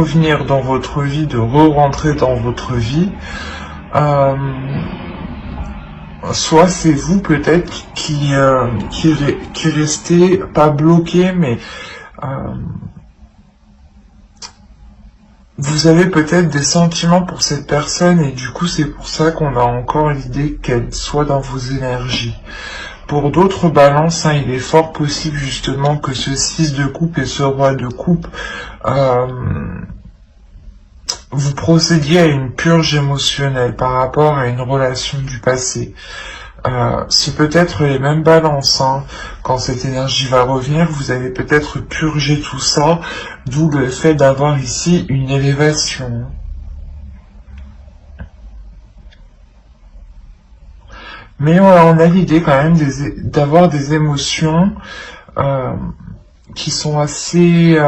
revenir dans votre vie, de re-rentrer dans votre vie, soit c'est vous peut-être qui restez pas bloqué, mais vous avez peut-être des sentiments pour cette personne et du coup c'est pour ça qu'on a encore l'idée qu'elle soit dans vos énergies. Pour d'autres balances, il est fort possible justement que ce 6 de coupe et ce roi de coupe, vous procédiez à une purge émotionnelle par rapport à une relation du passé. C'est peut-être les mêmes balances, Quand cette énergie va revenir, vous allez peut-être purger tout ça, d'où le fait d'avoir ici une élévation. Mais on a l'idée quand même d'avoir des émotions qui sont assez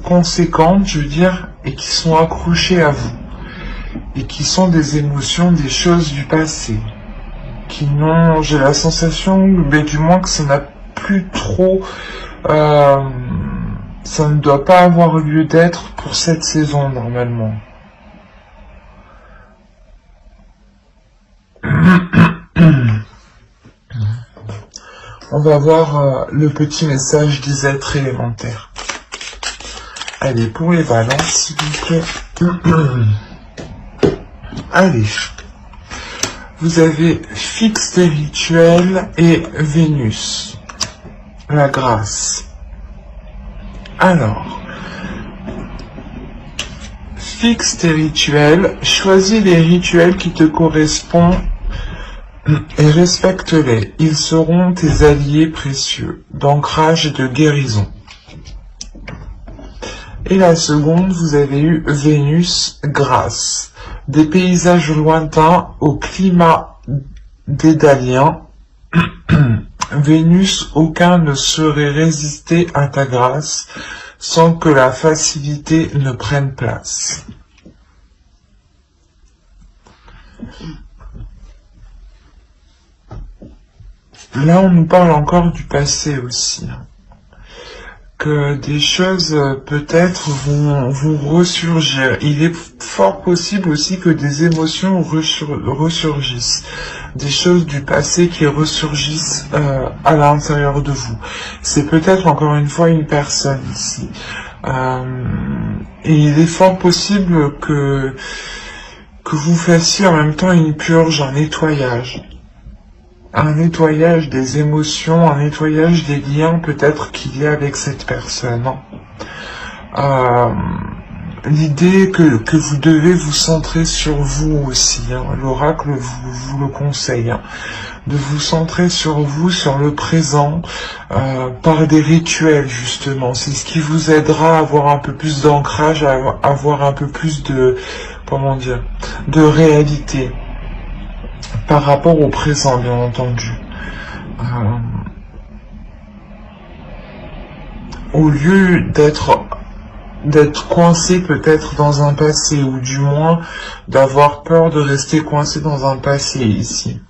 conséquentes, je veux dire, et qui sont accrochées à vous. Et qui sont des émotions, des choses du passé. Qui n'ont, j'ai la sensation, mais du moins que ça n'a plus trop, ça ne doit pas avoir lieu d'être pour cette saison normalement. On va voir le petit message des êtres élémentaires. Allez, pour les balances, s'il vous plaît. Allez. Vous avez fixe rituel et Vénus. La grâce. Alors. Fixe tes rituels. Choisis les rituels qui te correspondent et respecte-les. Ils seront tes alliés précieux, d'ancrage et de guérison. Et la seconde, vous avez eu Vénus, grâce. Des paysages lointains au climat dédalien. Vénus, aucun ne saurait résister à ta grâce sans que la facilité ne prenne place. Là, on nous parle encore du passé aussi. Que des choses peut-être vont ressurgir. Il est fort possible aussi que des émotions ressurgissent. Des choses du passé qui ressurgissent à l'intérieur de vous. C'est peut-être encore une fois une personne ici. Et il est fort possible que vous fassiez en même temps une purge, un nettoyage. Un nettoyage des émotions, un nettoyage des liens peut-être qu'il y a avec cette personne. L'idée que vous devez vous centrer sur vous aussi, l'oracle vous le conseille, de vous centrer sur vous, sur le présent, par des rituels justement. C'est ce qui vous aidera à avoir un peu plus d'ancrage, à avoir un peu plus de, de réalité. Par rapport au présent, bien entendu. Au lieu d'être coincé peut-être dans un passé, ou du moins d'avoir peur de rester coincé dans un passé ici.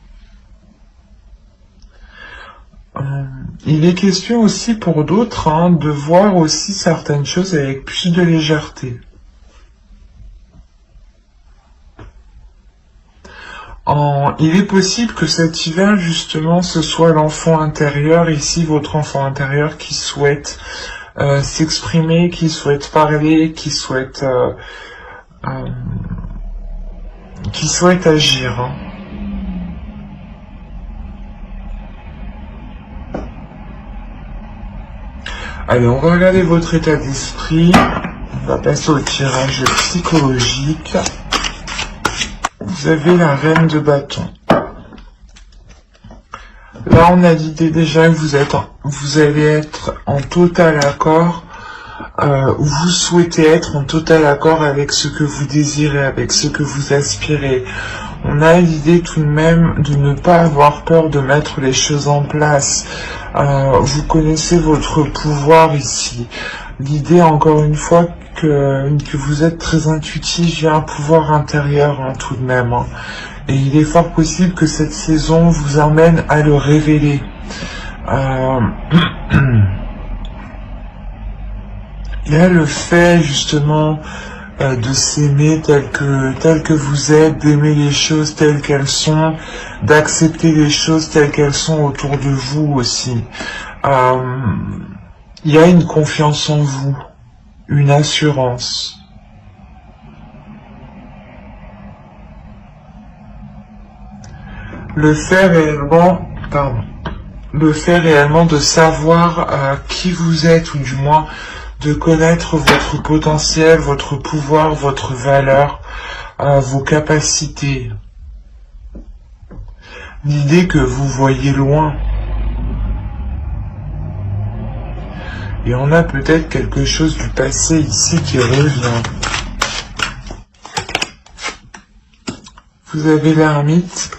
Il est question aussi pour d'autres de voir aussi certaines choses avec plus de légèreté. Il est possible que cet hiver, justement, ce soit l'enfant intérieur, ici, votre enfant intérieur, qui souhaite s'exprimer, qui souhaite parler, qui souhaite agir. Allez, on va regarder votre état d'esprit. On va passer au tirage psychologique. Vous avez la reine de bâton. Là, on a l'idée déjà que vous allez être en total accord, vous souhaitez être en total accord avec ce que vous désirez, avec ce que vous aspirez. On a l'idée tout de même de ne pas avoir peur de mettre les choses en place. Vous connaissez votre pouvoir ici. L'idée, encore une fois, que vous êtes très intuitif, il y a un pouvoir intérieur tout de même. Et il est fort possible que cette saison vous emmène à le révéler. Il y a le fait justement de s'aimer tel que vous êtes, d'aimer les choses telles qu'elles sont, d'accepter les choses telles qu'elles sont autour de vous aussi. Il y a une confiance en vous, une assurance. Le fait réellement de savoir qui vous êtes, ou du moins de connaître votre potentiel, votre pouvoir, votre valeur, vos capacités. L'idée que vous voyez loin. Et on a peut-être quelque chose du passé ici qui revient. Vous avez l'ermite,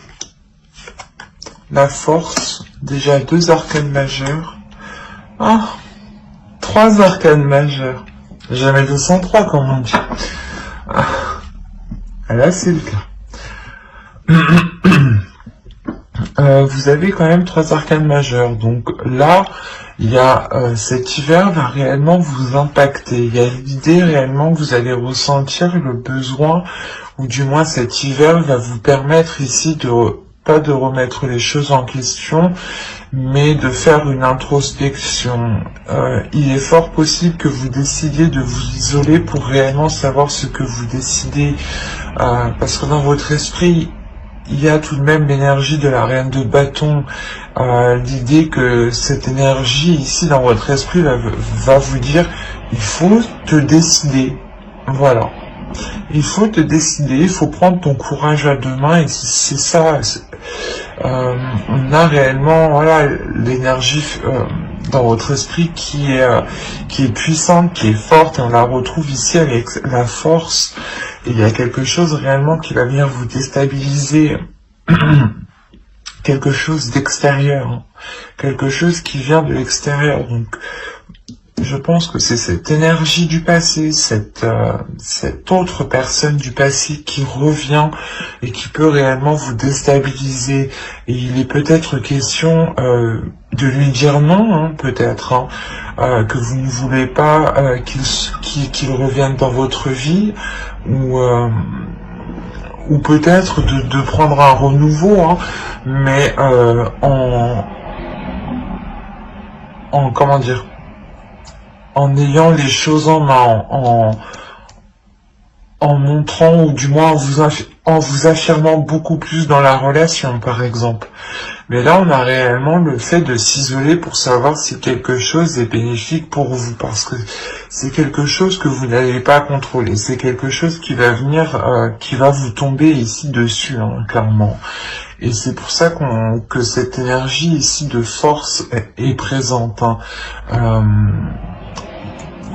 la force, déjà 2 arcanes majeurs. Ah, 3 arcanes majeurs. Jamais 203 comme on dit. Ah, là c'est le cas. Vous avez quand même 3 arcanes majeurs. Donc là, il y a cet hiver va réellement vous impacter. Il y a l'idée réellement que vous allez ressentir le besoin, ou du moins cet hiver va vous permettre ici de pas de remettre les choses en question, mais de faire une introspection. Il est fort possible que vous décidiez de vous isoler pour réellement savoir ce que vous décidez, parce que dans votre esprit, il y a tout de même l'énergie de la reine de bâton, l'idée que cette énergie ici dans votre esprit va vous dire, il faut te décider, voilà. Il faut te décider, il faut prendre ton courage à 2 mains, et c'est ça. On a réellement, voilà, l'énergie dans votre esprit qui est puissante, qui est forte, et on la retrouve ici avec la force. Et il y a quelque chose réellement qui va venir vous déstabiliser, quelque chose d'extérieur, quelque chose qui vient de l'extérieur. Donc, je pense que c'est cette énergie du passé, cette autre personne du passé qui revient et qui peut réellement vous déstabiliser. Et il est peut-être question de lui dire non, hein, peut-être, hein, que vous ne voulez pas qu'il revienne dans votre vie, ou peut-être de prendre un renouveau, hein, mais en comment dire, en ayant les choses en main, en montrant, ou du moins en vous affirmant beaucoup plus dans la relation, par exemple. Mais là, on a réellement le fait de s'isoler pour savoir si quelque chose est bénéfique pour vous, parce que c'est quelque chose que vous n'allez pas contrôler, c'est quelque chose qui va venir, qui va vous tomber ici dessus, hein, clairement. Et c'est pour ça que cette énergie ici de force est présente, hein.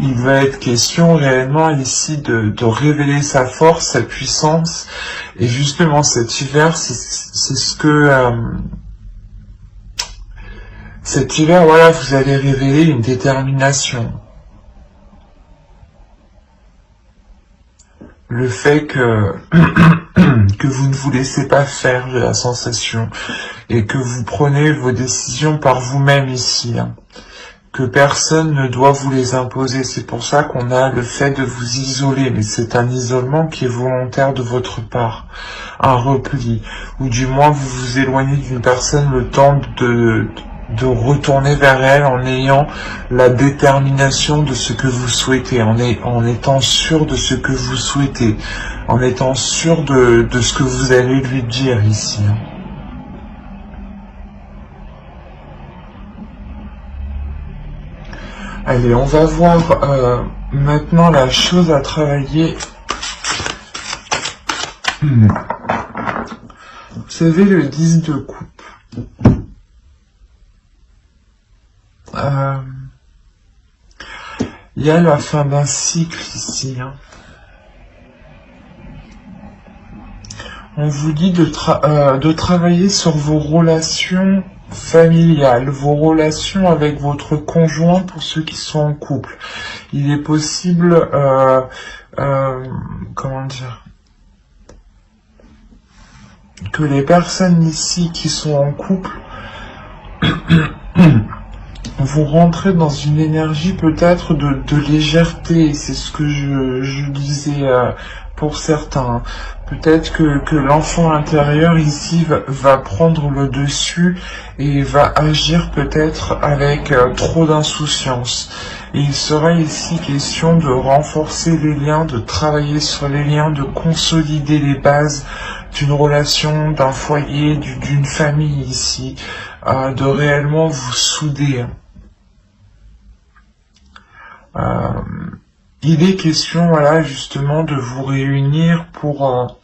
Il va être question réellement ici de révéler sa force, sa puissance, et justement cet hiver, c'est ce que cet hiver, voilà, vous allez révéler une détermination. Le fait que vous ne vous laissez pas faire, j'ai la sensation, et que vous prenez vos décisions par vous-même ici, hein. Que personne ne doit vous les imposer. C'est pour ça qu'on a le fait de vous isoler, mais c'est un isolement qui est volontaire de votre part, un repli, ou du moins vous vous éloignez d'une personne le temps de retourner vers elle en ayant la détermination de ce que vous souhaitez, en étant sûr de ce que vous souhaitez, en étant sûr de ce que vous allez lui dire ici. Allez, on va voir maintenant la chose à travailler. Vous savez, le 10 de coupe. Il y a la fin d'un cycle ici, hein. On vous dit de travailler sur vos relations familiales, vos relations avec votre conjoint pour ceux qui sont en couple. Il est possible, comment dire, que les personnes ici qui sont en couple vous rentrez dans une énergie peut-être de légèreté, c'est ce que je disais pour certains. Peut-être que l'enfant intérieur ici va prendre le dessus et va agir peut-être avec trop d'insouciance. Et il sera ici question de renforcer les liens, de travailler sur les liens, de consolider les bases d'une relation, d'un foyer, d'une famille ici, de réellement vous souder. Il est question, voilà, justement, de vous réunir pour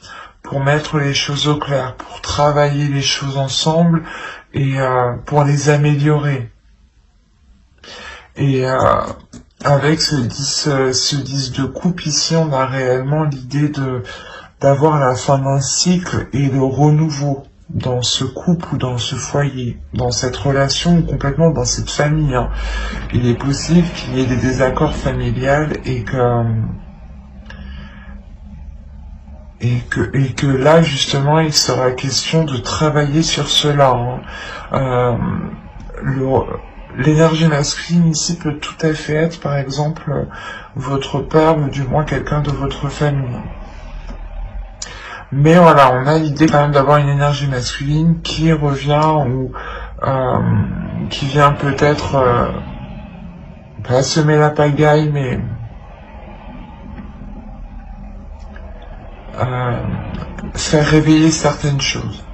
mettre les choses au clair, pour travailler les choses ensemble et pour les améliorer. Et avec ce 10 de coupe ici, on a réellement l'idée d'avoir la fin d'un cycle et le renouveau dans ce couple ou dans ce foyer, dans cette relation ou complètement dans cette famille. Hein. Il est possible qu'il y ait des désaccords familiales et que là justement il sera question de travailler sur cela. Hein. L'énergie masculine ici peut tout à fait être par exemple votre père ou du moins quelqu'un de votre famille. Mais voilà, on a l'idée quand même d'avoir une énergie masculine qui revient ou qui vient peut-être pas semer la pagaille, mais faire réveiller certaines choses.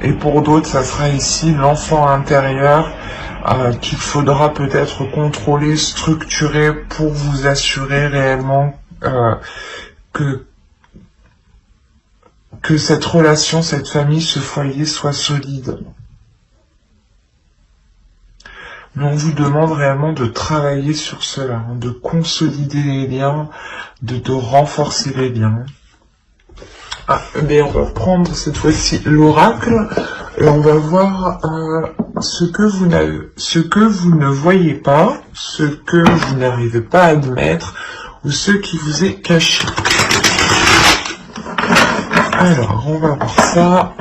Et pour d'autres, ça sera ici l'enfant intérieur qu'il faudra peut-être contrôler, structurer pour vous assurer réellement que cette relation, cette famille, ce foyer soit solide. Mais on vous demande réellement de travailler sur cela, hein, de consolider les liens, de renforcer les liens. Mais on va prendre cette fois-ci l'oracle et on va voir ce que vous ne voyez pas, ce que vous n'arrivez pas à admettre ou ce qui vous est caché. Alors, on va voir ça.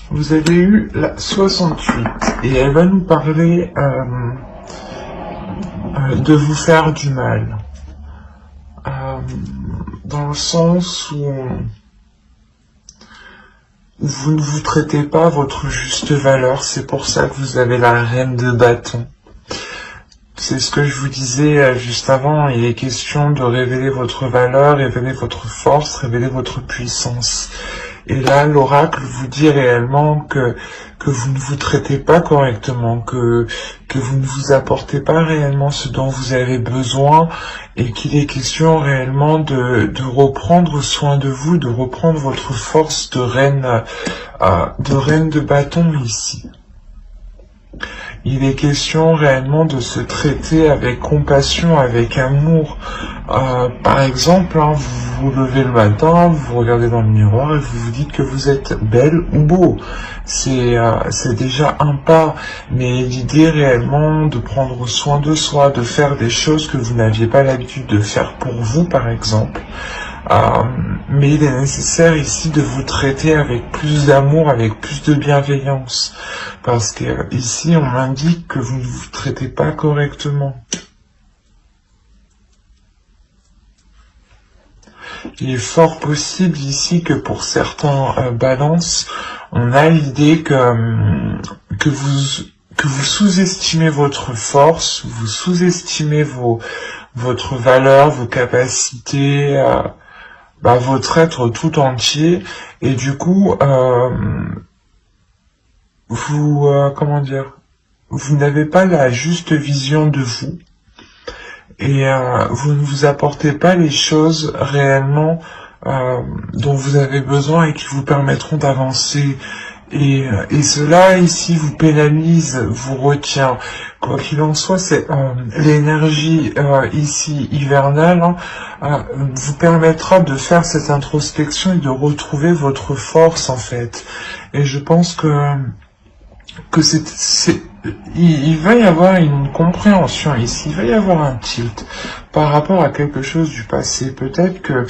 Vous avez eu la 68 et elle va nous parler de vous faire du mal. Dans le sens où vous ne vous traitez pas votre juste valeur, c'est pour ça que vous avez la reine de bâton. C'est ce que je vous disais juste avant, il est question de révéler votre valeur, révéler votre force, révéler votre puissance. Et là, l'oracle vous dit réellement que vous ne vous traitez pas correctement, que vous ne vous apportez pas réellement ce dont vous avez besoin et qu'il est question réellement de reprendre soin de vous, de reprendre votre force de reine de bâton ici. Il est question réellement de se traiter avec compassion, avec amour. Par exemple, hein, vous vous levez le matin, vous vous regardez dans le miroir et vous vous dites que vous êtes belle ou beau. C'est déjà un pas, mais l'idée réellement de prendre soin de soi, de faire des choses que vous n'aviez pas l'habitude de faire pour vous, par exemple. Mais il est nécessaire ici de vous traiter avec plus d'amour, avec plus de bienveillance. Parce que ici, on m'indique que vous ne vous traitez pas correctement. Il est fort possible ici que pour certains balances, on a l'idée que vous sous-estimez votre force, vous sous-estimez votre valeur, vos capacités, votre être tout entier, et du coup, vous n'avez pas la juste vision de vous, et vous ne vous apportez pas les choses réellement dont vous avez besoin et qui vous permettront d'avancer. Et cela ici vous pénalise, vous retient. Quoi qu'il en soit, c'est l'énergie ici hivernale vous permettra de faire cette introspection et de retrouver votre force en fait. Et je pense que il va y avoir une compréhension ici, il va y avoir un tilt par rapport à quelque chose du passé. Peut-être que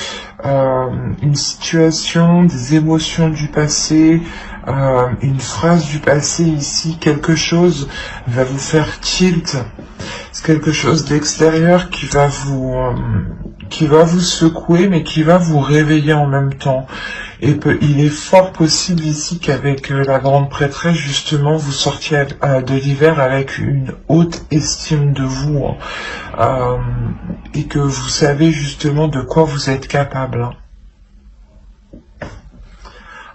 une situation, des émotions du passé une phrase du passé ici, quelque chose va vous faire tilt, c'est quelque chose d'extérieur qui va vous secouer, mais qui va vous réveiller en même temps. Et il est fort possible ici qu'avec la grande prêtresse, justement, vous sortiez de l'hiver avec une haute estime de vous, et que vous savez justement de quoi vous êtes capable.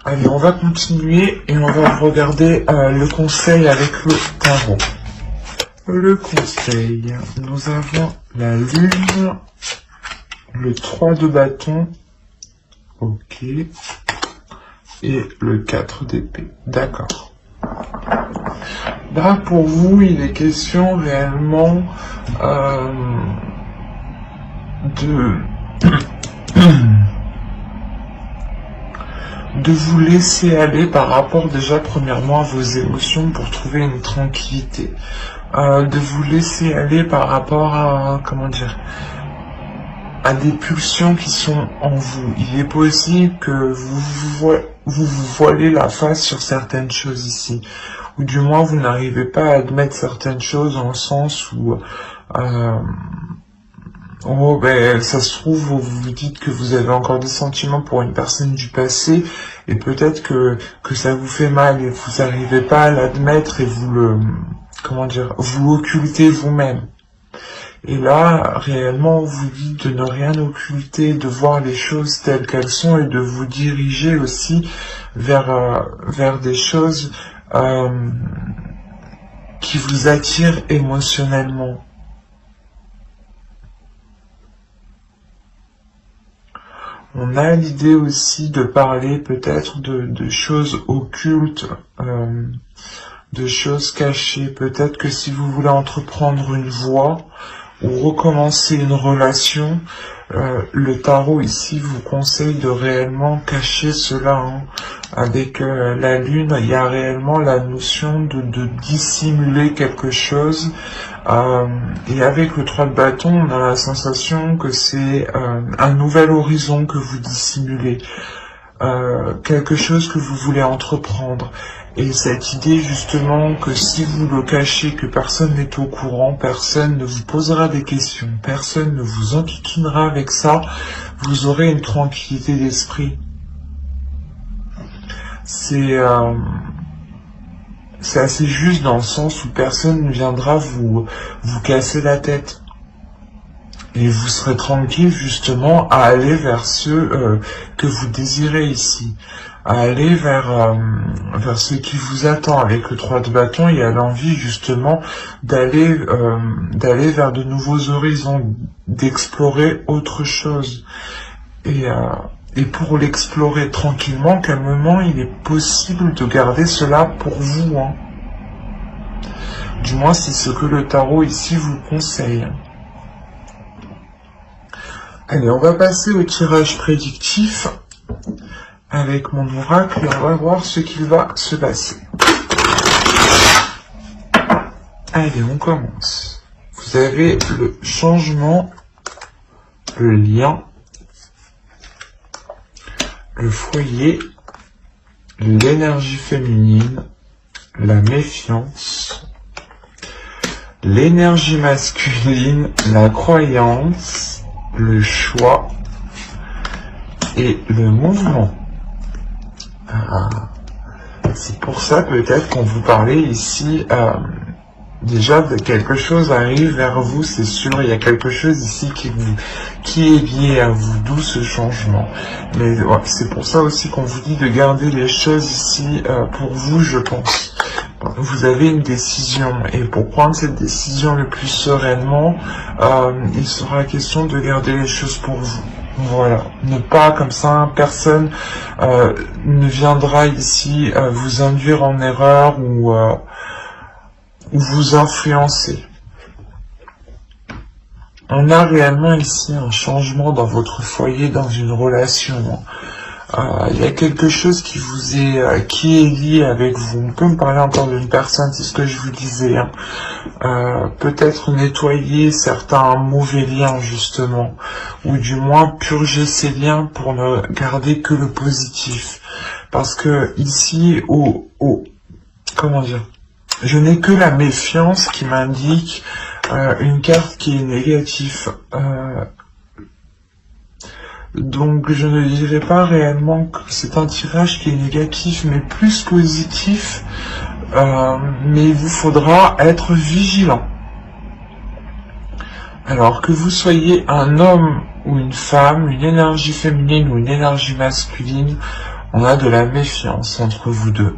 Allez, on va continuer et on va regarder le conseil avec le tarot. Le conseil, nous avons la lune, le 3 de bâton, ok, et le 4 d'épée, d'accord. Là, pour vous, il est question réellement de vous laisser aller par rapport déjà premièrement à vos émotions pour trouver une tranquillité. De vous laisser aller par rapport à, comment dire, à des pulsions qui sont en vous. Il est possible que vous voilez la face sur certaines choses ici, ou du moins vous n'arrivez pas à admettre certaines choses dans le sens où oh ben ça se trouve vous vous dites que vous avez encore des sentiments pour une personne du passé et peut-être que ça vous fait mal et vous n'arrivez pas à l'admettre et vous le, comment dire, vous occultez vous-même. Et là, réellement, on vous dit de ne rien occulter, de voir les choses telles qu'elles sont et de vous diriger aussi vers des choses qui vous attirent émotionnellement. On a l'idée aussi de parler peut-être de choses occultes, de choses cachées. Peut-être que si vous voulez entreprendre une voie ou recommencer une relation, le tarot ici vous conseille de réellement cacher cela. Hein. Avec la lune, il y a réellement la notion de dissimuler quelque chose. Et avec le 3 de bâton, on a la sensation que c'est un nouvel horizon que vous dissimulez. Quelque chose que vous voulez entreprendre. Et cette idée justement que si vous le cachez, que personne n'est au courant, personne ne vous posera des questions, personne ne vous enquiquinera avec ça, vous aurez une tranquillité d'esprit. C'est assez juste dans le sens où personne ne viendra vous casser la tête. Et vous serez tranquille justement à aller vers ce que vous désirez ici. À aller vers ce qui vous attend. Avec le 3 de bâton, il y a l'envie justement d'aller vers de nouveaux horizons, d'explorer autre chose. Et pour l'explorer tranquillement, calmement, il est possible de garder cela pour vous. Hein. Du moins, c'est ce que le tarot ici vous conseille. Allez, on va passer au tirage prédictif avec mon oracle et on va voir ce qu'il va se passer. Allez, on commence. Vous avez le changement, le lien, le foyer, l'énergie féminine, la méfiance, l'énergie masculine, la croyance, le choix et le mouvement. C'est pour ça peut-être qu'on vous parlait ici déjà de quelque chose arrive vers vous, c'est sûr, il y a quelque chose ici qui est lié à vous, d'où ce changement. Mais ouais, c'est pour ça aussi qu'on vous dit de garder les choses ici pour vous, je pense. Vous avez une décision et pour prendre cette décision le plus sereinement, il sera question de garder les choses pour vous. Voilà, ne pas comme ça, personne ne viendra ici vous induire en erreur ou vous influencer. On a réellement ici un changement dans votre foyer, dans une relation. Il y a quelque chose qui vous est qui est lié avec vous. On peut me parler encore d'une personne, c'est ce que je vous disais. Hein. Peut-être nettoyer certains mauvais liens justement, ou du moins purger ces liens pour ne garder que le positif. Parce que ici, comment dire, je n'ai que la méfiance qui m'indique une carte qui est négative. Donc je ne dirais pas réellement que c'est un tirage qui est négatif, mais plus positif. Mais il vous faudra être vigilant. Alors que vous soyez un homme ou une femme, une énergie féminine ou une énergie masculine, on a de la méfiance entre vous deux.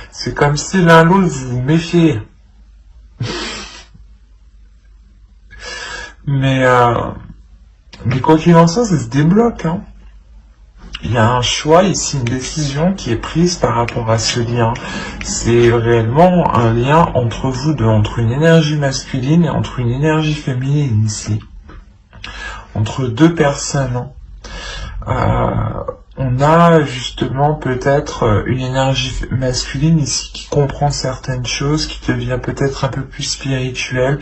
C'est comme si l'un l'autre vous vous méfiez. Mais quoi qu'il en soit, ça se débloque. Hein. Il y a un choix ici, une décision qui est prise par rapport à ce lien. C'est réellement un lien entre vous deux, entre une énergie masculine et entre une énergie féminine ici. Entre deux personnes. On a justement peut-être une énergie masculine ici qui comprend certaines choses, qui devient peut-être un peu plus spirituelle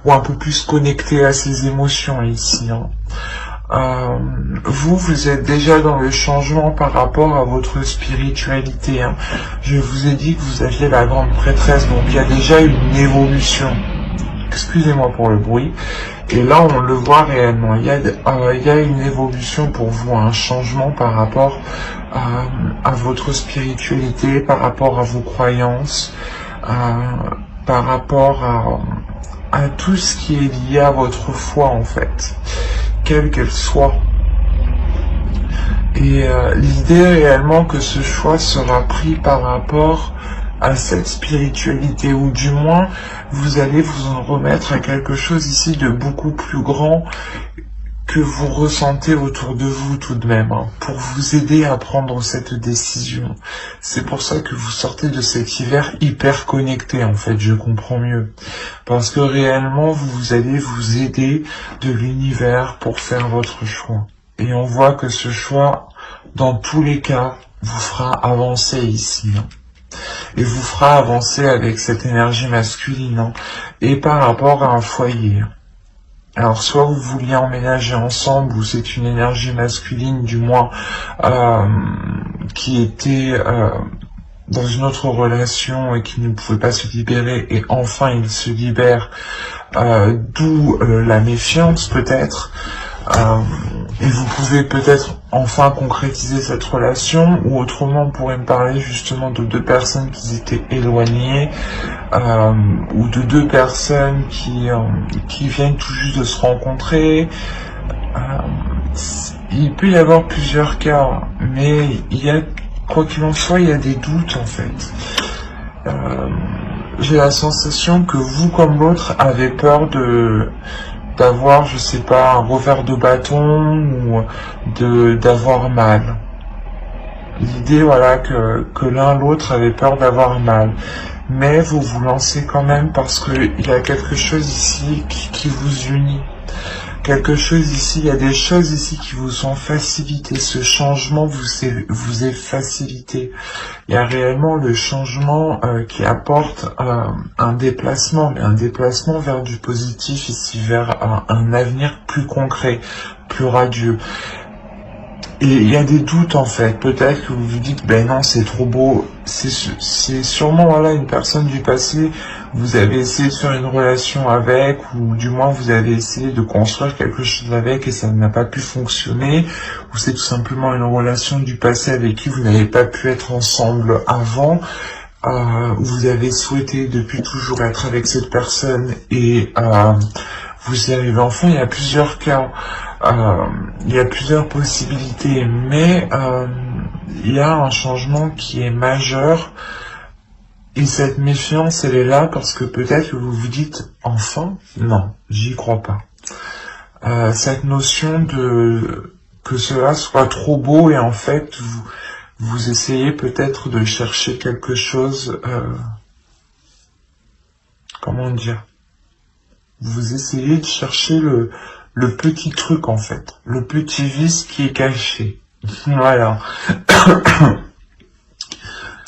ou un peu plus connectée à ses émotions ici. Hein. Vous êtes déjà dans le changement par rapport à votre spiritualité. Hein. Je vous ai dit que vous aviez la grande prêtresse, donc il y a déjà une évolution. Excusez-moi pour le bruit. Et là, on le voit réellement. Il y a une évolution pour vous, un changement par rapport à votre spiritualité, par rapport à vos croyances, par rapport à tout ce qui est lié à votre foi, en fait, quelle qu'elle soit. Et l'idée réellement que ce choix sera pris par rapport à cette spiritualité, ou du moins vous allez vous en remettre à quelque chose ici de beaucoup plus grand que vous ressentez autour de vous tout de même, hein, pour vous aider à prendre cette décision. C'est pour ça que vous sortez de cet hiver hyper connecté, en fait, je comprends mieux. Parce que réellement, vous allez vous aider de l'univers pour faire votre choix. Et on voit que ce choix, dans tous les cas, vous fera avancer ici. Hein. Et vous fera avancer avec cette énergie masculine. Hein. Et par rapport à un foyer. Alors soit vous vouliez emménager ensemble, ou c'est une énergie masculine du moins qui était dans une autre relation et qui ne pouvait pas se libérer, et enfin il se libère, d'où la méfiance peut-être. Et vous pouvez peut-être enfin concrétiser cette relation, ou autrement on pourrait me parler justement de deux personnes qui étaient éloignées, ou de deux personnes qui viennent tout juste de se rencontrer. Il peut y avoir plusieurs cas, mais il y a, quoi qu'il en soit, il y a des doutes en fait. J'ai la sensation que vous comme l'autre avez peur d'avoir, je sais pas, un revers de bâton, ou d'avoir mal. L'idée, voilà, que l'un l'autre avait peur d'avoir mal. Mais vous vous lancez quand même parce qu'il y a quelque chose ici qui vous unit. Quelque chose ici, il y a des choses ici qui vous ont facilité. Ce changement vous est facilité. Il y a réellement le changement qui apporte un déplacement vers du positif ici, vers un avenir plus concret, plus radieux. Et il y a des doutes en fait, peut-être que vous vous dites, ben non c'est trop beau, c'est sûrement voilà une personne du passé, vous avez essayé de faire une relation avec, ou du moins vous avez essayé de construire quelque chose avec et ça n'a pas pu fonctionner, ou c'est tout simplement une relation du passé avec qui vous n'avez pas pu être ensemble avant, vous avez souhaité depuis toujours être avec cette personne et vous y arrivez enfin, il y a plusieurs cas. Il y a plusieurs possibilités, mais il y a un changement qui est majeur, et cette méfiance, elle est là parce que peut-être que vous vous dites, enfin, non, j'y crois pas. Cette notion de que cela soit trop beau, et en fait, vous essayez peut-être de chercher quelque chose, comment dire, vous essayez de chercher le petit truc en fait, le petit vice qui est caché. Voilà.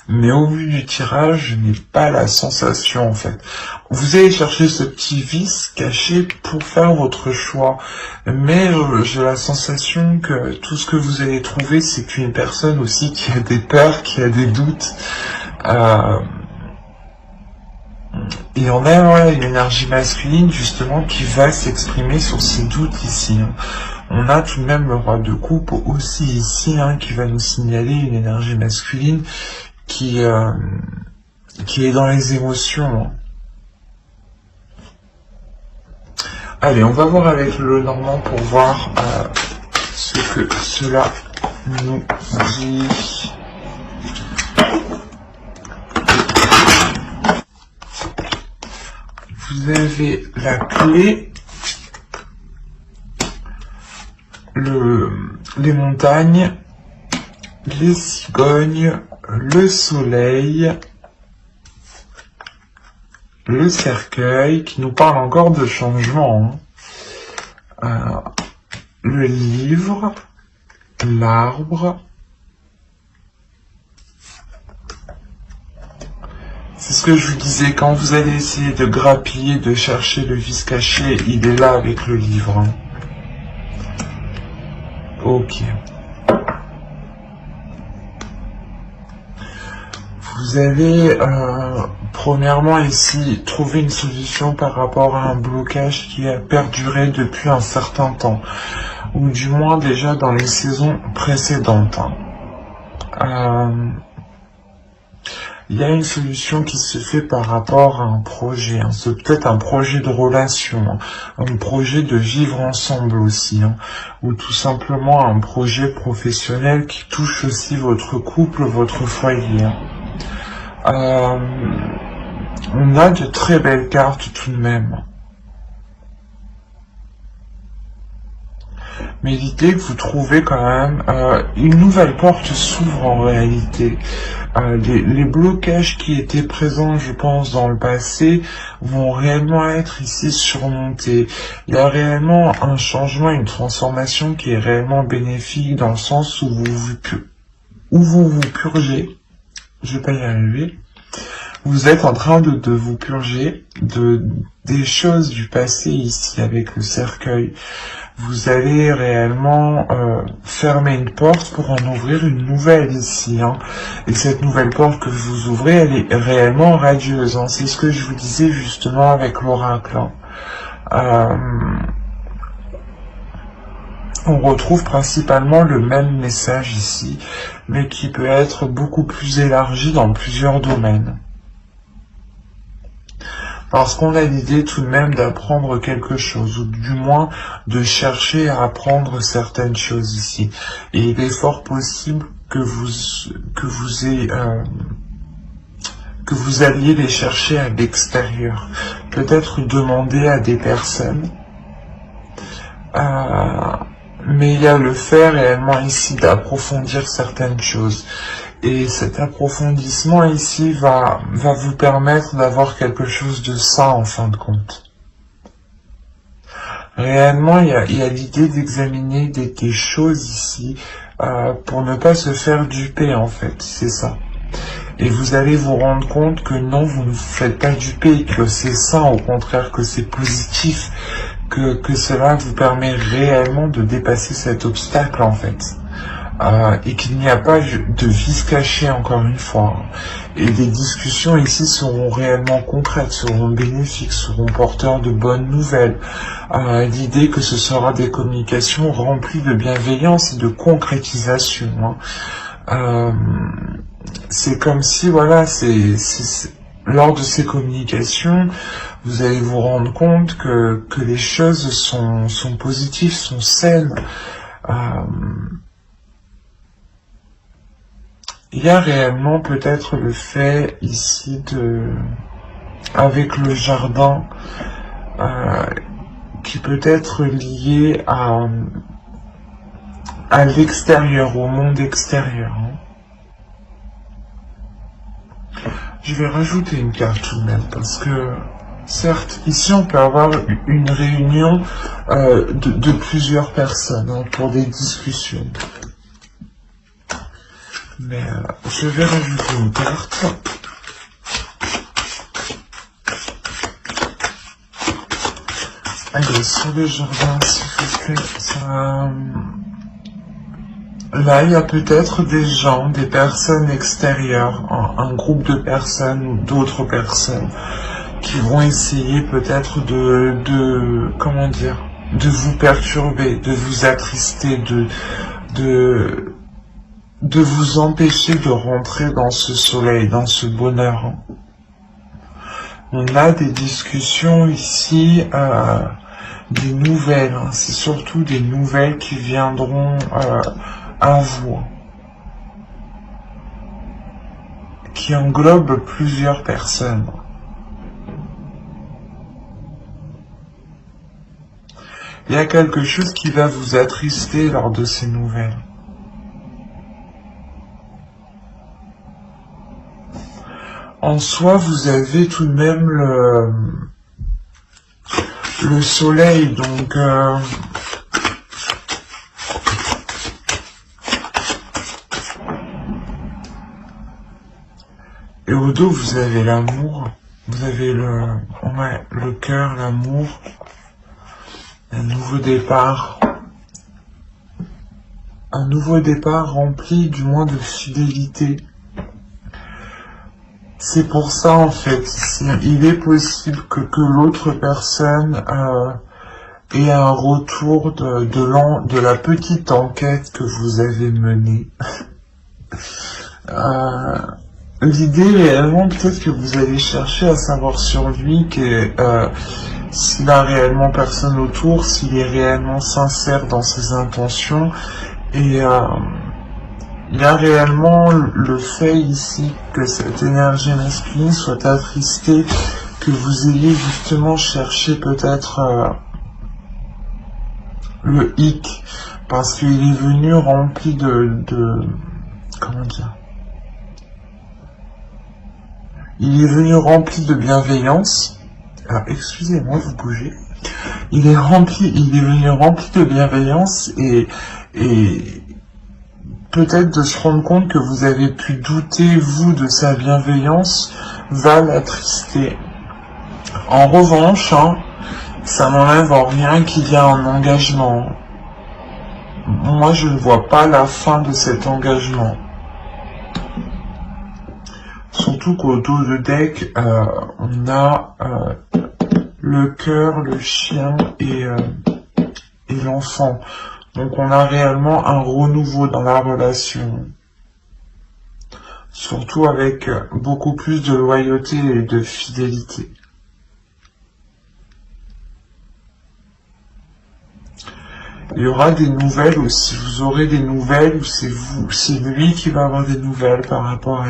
Mais au vu du tirage, je n'ai pas la sensation en fait. Vous allez chercher ce petit vice caché pour faire votre choix. Mais j'ai la sensation que tout ce que vous allez trouver, c'est qu'une personne aussi qui a des peurs, qui a des doutes. Et on a voilà, une énergie masculine justement qui va s'exprimer sur ces doutes ici. On a tout de même le roi de coupe aussi ici qui va nous signaler une énergie masculine qui est dans les émotions. Allez, on va voir avec le Normand pour voir ce que cela nous dit. Vous avez la clé, les montagnes, les cigognes, le soleil, le cercueil, qui nous parle encore de changement, le livre, l'arbre. C'est ce que je vous disais, quand vous allez essayer de grappiller, de chercher le vice caché, il est là avec le livre. Ok. Vous avez, premièrement ici, trouvé une solution par rapport à un blocage qui a perduré depuis un certain temps, ou du moins déjà dans les saisons précédentes. Il y a une solution qui se fait par rapport à un projet. C'est peut-être un projet de relation, un projet de vivre ensemble aussi, ou tout simplement un projet professionnel qui touche aussi votre couple, votre foyer. On a de très belles cartes tout de même. Mais l'idée que vous trouvez quand même, une nouvelle porte s'ouvre en réalité. Les blocages qui étaient présents, je pense, dans le passé, vont réellement être ici surmontés. Il y a réellement un changement, une transformation qui est réellement bénéfique dans le sens où vous vous purgez. Je vais pas y arriver. Vous êtes en train de vous purger des choses du passé ici avec le cercueil. Vous allez réellement fermer une porte pour en ouvrir une nouvelle ici. Et cette nouvelle porte que vous ouvrez, elle est réellement radieuse. C'est ce que je vous disais justement avec l'oracle. On retrouve principalement le même message ici, mais qui peut être beaucoup plus élargi dans plusieurs domaines. Parce qu'on a l'idée tout de même d'apprendre quelque chose, ou du moins de chercher à apprendre certaines choses ici. Et il est fort possible que vous alliez les chercher à l'extérieur. Peut-être demander à des personnes. Mais il y a le fait réellement ici d'approfondir certaines choses. Et cet approfondissement ici va vous permettre d'avoir quelque chose de sain en fin de compte. Réellement, il y a l'idée d'examiner des choses ici pour ne pas se faire duper en fait, c'est ça. Et vous allez vous rendre compte que non, vous ne vous faites pas duper, que c'est sain, au contraire, que c'est positif, que cela vous permet réellement de dépasser cet obstacle en fait. Et qu'il n'y a pas de vice caché encore une fois. Et les discussions ici seront réellement concrètes, seront bénéfiques, seront porteurs de bonnes nouvelles. L'idée que ce sera des communications remplies de bienveillance et de concrétisation. C'est comme si, voilà, lors de ces communications, vous allez vous rendre compte que les choses sont positives, sont saines. Il y a réellement peut-être le fait ici avec le jardin, qui peut être lié à l'extérieur, au monde extérieur. Je vais rajouter une carte tout de même, parce que Certes, ici on peut avoir une réunion de plusieurs personnes hein, pour des discussions. Mais je vais rajouter une carte. Allez, sur le jardin, s'il vous plaît. Là, il y a peut-être des gens, des personnes extérieures, un groupe de personnes ou d'autres personnes qui vont essayer peut-être comment dire, de vous perturber, de vous attrister, de vous empêcher de rentrer dans ce soleil, dans ce bonheur. On a des discussions ici, des nouvelles, hein. C'est surtout des nouvelles qui viendront à vous, qui englobent plusieurs personnes. Il y a quelque chose qui va vous attrister lors de ces nouvelles. En soi, vous avez tout de même le soleil, donc et au dos, vous avez l'amour, vous avez le cœur, l'amour, un nouveau départ rempli du moins de fidélité. C'est pour ça en fait, il est possible que l'autre personne ait un retour de la petite enquête que vous avez menée. L'idée réellement, peut-être que vous allez chercher à savoir sur lui s'il a réellement personne autour, s'il est réellement sincère dans ses intentions, et il y a réellement le fait ici que cette énergie masculine soit attristée, que vous ayez justement cherché peut-être le hic, parce qu'il est venu rempli comment dire, il est venu rempli de bienveillance. Alors, excusez-moi, vous bougez. Il est venu rempli de bienveillance et peut-être de se rendre compte que vous avez pu douter, vous, de sa bienveillance, va l'attrister. En revanche, hein, ça n'enlève en rien qu'il y a un engagement. Moi, je ne vois pas la fin de cet engagement. Surtout qu'au dos de deck, on a le cœur, le chien et l'enfant. Donc on a réellement un renouveau dans la relation. Surtout avec beaucoup plus de loyauté et de fidélité. Il y aura des nouvelles aussi, vous aurez des nouvelles ou c'est lui qui va avoir des nouvelles par rapport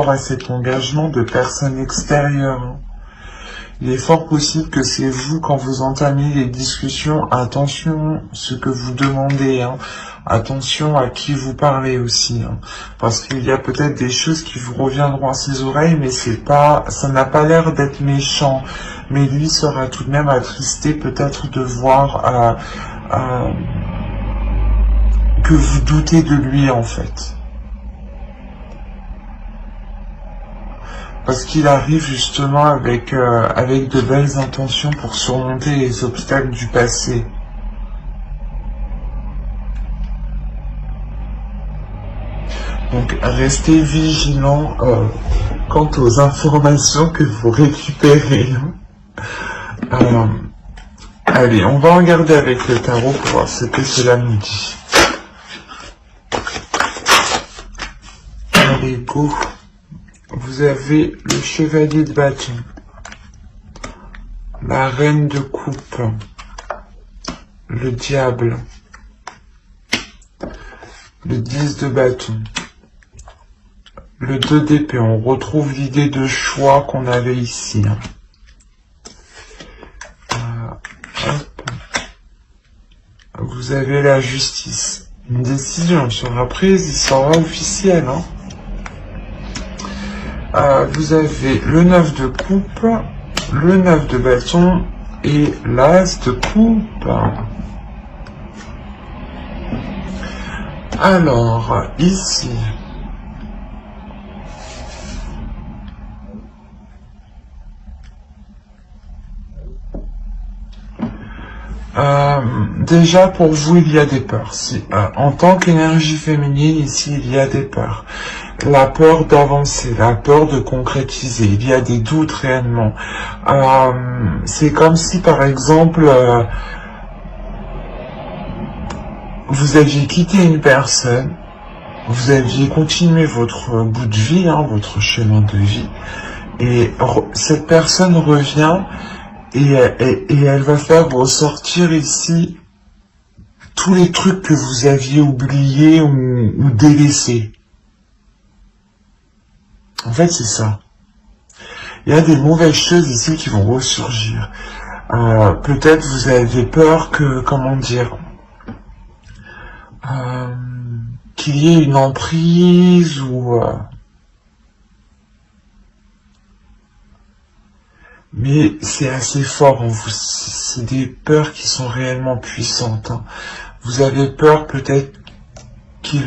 à cet engagement de personnes extérieures. Il est fort possible que c'est vous, quand vous entamez les discussions, attention ce que vous demandez, hein. Attention à qui vous parlez aussi, hein. Parce qu'il y a peut-être des choses qui vous reviendront à ses oreilles, mais ça n'a pas l'air d'être méchant. Mais lui sera tout de même attristé peut-être de voir que vous doutez de lui en fait. Parce qu'il arrive justement avec de belles intentions pour surmonter les obstacles du passé. Donc restez vigilants quant aux informations que vous récupérez. Allez, on va regarder avec le tarot pour voir ce que cela nous dit. Allez, go. Vous avez le chevalier de bâton, la reine de coupe, le diable, le 10 de bâton, le 2 d'épée. On retrouve l'idée de choix qu'on avait ici. Vous avez la justice. Une décision sera prise, il sera officiel. Vous avez le 9 de coupe, le 9 de bâton et l'as de coupe. Alors, ici, déjà pour vous il y a des peurs. Si, en tant qu'énergie féminine, ici il y a des peurs. La peur d'avancer, la peur de concrétiser, il y a des doutes réellement. C'est comme si par exemple vous aviez quitté une personne, vous aviez continué votre bout de vie, votre chemin de vie, et cette personne revient et elle va faire ressortir ici tous les trucs que vous aviez oubliés ou délaissés. En fait, c'est ça. Il y a des mauvaises choses ici qui vont ressurgir. Peut-être vous avez peur que, comment dire, qu'il y ait une emprise ou... mais c'est assez fort en vous, c'est des peurs qui sont réellement puissantes. Vous avez peur peut-être qu'ils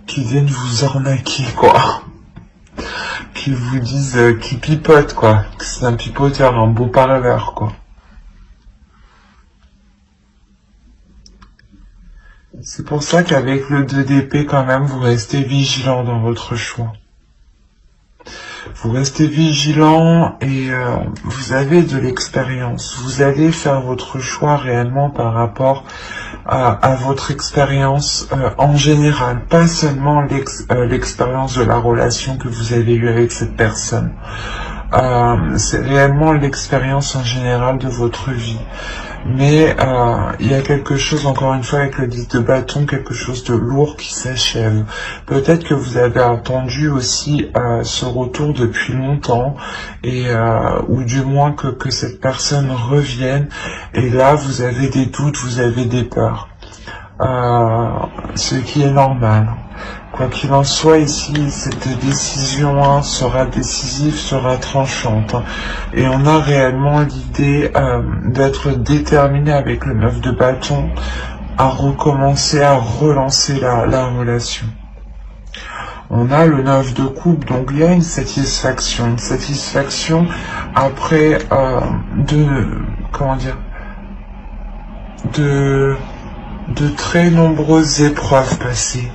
viennent vous arnaquer, quoi. Qu'ils vous disent qu'ils pipotent, quoi. Que c'est un pipoteur, un beau parleur, quoi. C'est pour ça qu'avec le 2 d'épée, quand même, vous restez vigilant dans votre choix. Vous restez vigilant et vous avez de l'expérience. Vous allez faire votre choix réellement par rapport à votre expérience en général, pas seulement l'expérience de la relation que vous avez eue avec cette personne. C'est réellement l'expérience en général de votre vie. Mais il y a quelque chose, encore une fois, avec le 10 de bâton, quelque chose de lourd qui s'achève. Peut-être que vous avez attendu aussi ce retour depuis longtemps, et ou du moins que cette personne revienne, et là vous avez des doutes, vous avez des peurs. Ce qui est normal. Quoi qu'il en soit, ici, cette décision sera décisive, sera tranchante. Et on a réellement l'idée d'être déterminé avec le 9 de bâton à recommencer, à relancer la relation. On a le 9 de coupe, donc il y a une satisfaction après de très nombreuses épreuves passées.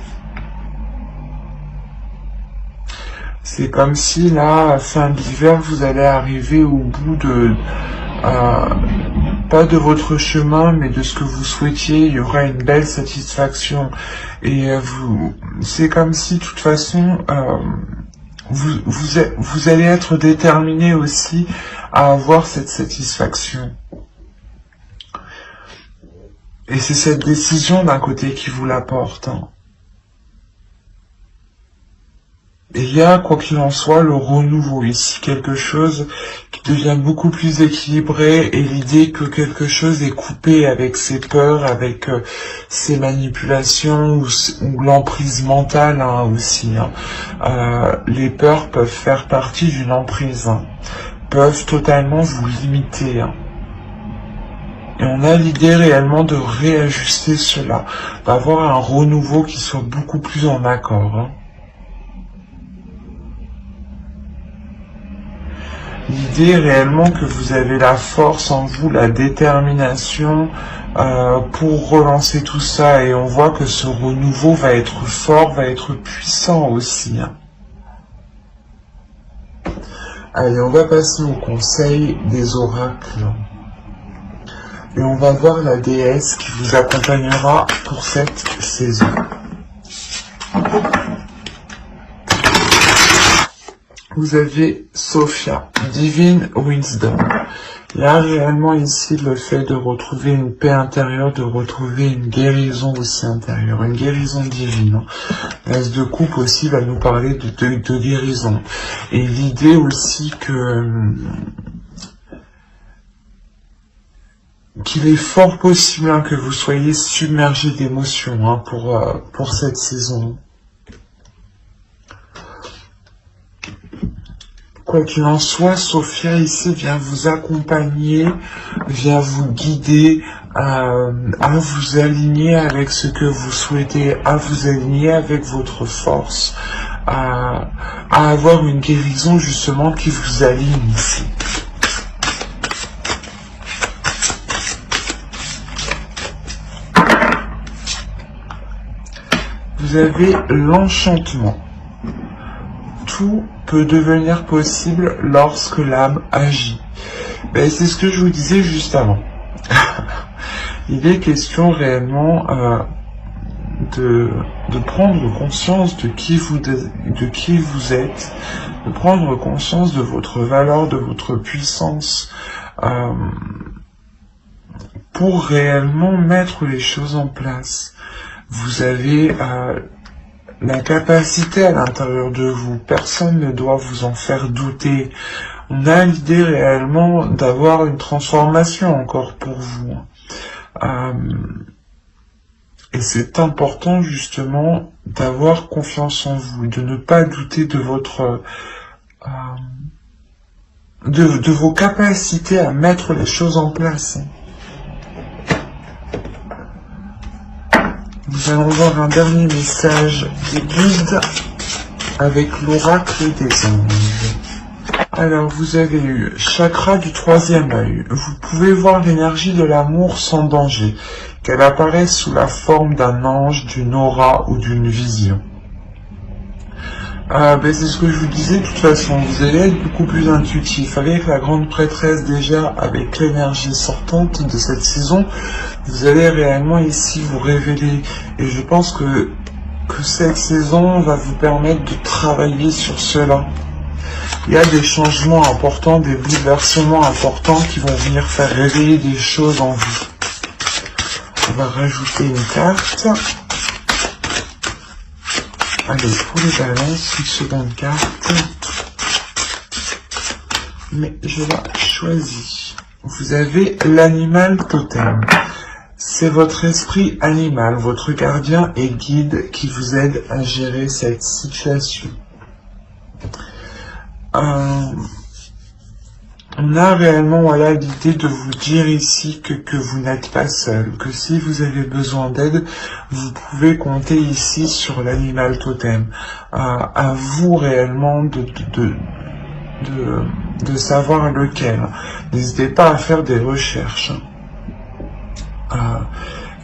C'est comme si là, à fin d'hiver, vous allez arriver au bout de, pas de votre chemin, mais de ce que vous souhaitiez. Il y aura une belle satisfaction. Et c'est comme si, de toute façon, vous allez être déterminé aussi à avoir cette satisfaction. Et c'est cette décision d'un côté qui vous l'apporte. Et il y a, quoi qu'il en soit, le renouveau ici, quelque chose qui devient beaucoup plus équilibré, et l'idée que quelque chose est coupé avec ses peurs, avec ses manipulations ou l'emprise mentale aussi. Les peurs peuvent faire partie d'une emprise, peuvent totalement vous limiter. Et on a l'idée réellement de réajuster cela, d'avoir un renouveau qui soit beaucoup plus en accord. L'idée réellement que vous avez la force en vous, la détermination pour relancer tout ça, et on voit que ce renouveau va être fort, va être puissant aussi. Allez, on va passer au conseil des oracles. Et on va voir la déesse qui vous accompagnera pour cette saison. Vous avez Sophia, Divine Wisdom. Il y a réellement ici le fait de retrouver une paix intérieure, de retrouver une guérison aussi intérieure, une guérison divine. L'As de coupe aussi va nous parler de guérison. Et l'idée aussi qu'il est fort possible que vous soyez submergé d'émotions pour cette saison. Quoi qu'il en soit, Sophia ici vient vous accompagner, vient vous guider à vous aligner avec ce que vous souhaitez, à vous aligner avec votre force, à avoir une guérison justement qui vous aligne ici. Vous avez l'enchantement. Tout peut devenir possible lorsque l'âme agit. Ben, c'est ce que je vous disais juste avant. Il est question réellement de prendre conscience de qui vous êtes, de prendre conscience de votre valeur, de votre puissance, pour réellement mettre les choses en place. Vous avez la capacité à l'intérieur de vous, personne ne doit vous en faire douter. On a l'idée réellement d'avoir une transformation encore pour vous. Et c'est important justement d'avoir confiance en vous, de ne pas douter de votre de vos capacités à mettre les choses en place. Nous allons voir un dernier message des guides avec l'oracle des anges. Alors, vous avez eu chakra du troisième œil. Vous pouvez voir l'énergie de l'amour sans danger, qu'elle apparaisse sous la forme d'un ange, d'une aura ou d'une vision. C'est ce que je vous disais, de toute façon, vous allez être beaucoup plus intuitif. Avec la grande prêtresse déjà, avec l'énergie sortante de cette saison, vous allez réellement ici vous révéler. Et je pense que cette saison va vous permettre de travailler sur cela. Il y a des changements importants, des bouleversements importants qui vont venir faire réveiller des choses en vous. On va rajouter une carte. Allez, pour les balances, une seconde carte. Mais je la choisis. Vous avez l'animal totem. C'est votre esprit animal, votre gardien et guide qui vous aide à gérer cette situation. On a réellement l'idée de vous dire ici que vous n'êtes pas seul, que si vous avez besoin d'aide, vous pouvez compter ici sur l'animal totem. À vous réellement de savoir lequel. N'hésitez pas à faire des recherches.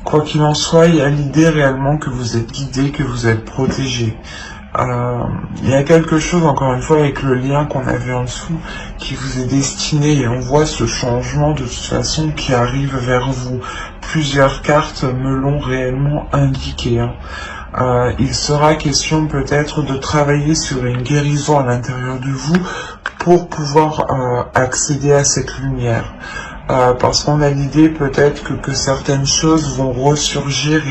Quoi qu'il en soit, il y a l'idée réellement que vous êtes guidé, que vous êtes protégé. Il y a quelque chose, encore une fois, avec le lien qu'on avait en dessous, qui vous est destiné, et on voit ce changement de toute façon qui arrive vers vous. Plusieurs cartes me l'ont réellement indiqué. Il sera question peut-être de travailler sur une guérison à l'intérieur de vous pour pouvoir accéder à cette lumière. Parce qu'on a l'idée peut-être que certaines choses vont ressurgir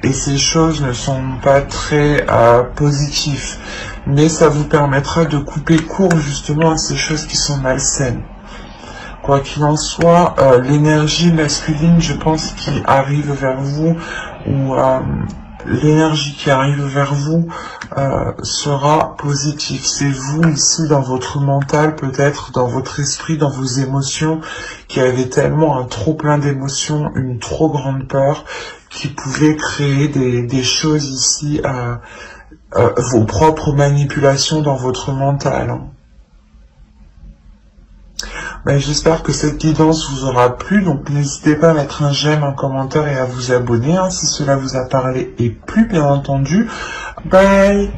et ces choses ne sont pas très positives. Mais ça vous permettra de couper court justement à ces choses qui sont malsaines. Quoi qu'il en soit, l'énergie masculine, je pense, qui arrive vers vous, ou l'énergie qui arrive vers vous sera positive. C'est vous ici dans votre mental, peut-être dans votre esprit, dans vos émotions, qui avez tellement un trop plein d'émotions, une trop grande peur, qui pouvait créer des choses ici, vos propres manipulations dans votre mental. J'espère que cette guidance vous aura plu, donc n'hésitez pas à mettre un j'aime, un commentaire et à vous abonner si cela vous a parlé et plu, bien entendu. Bye!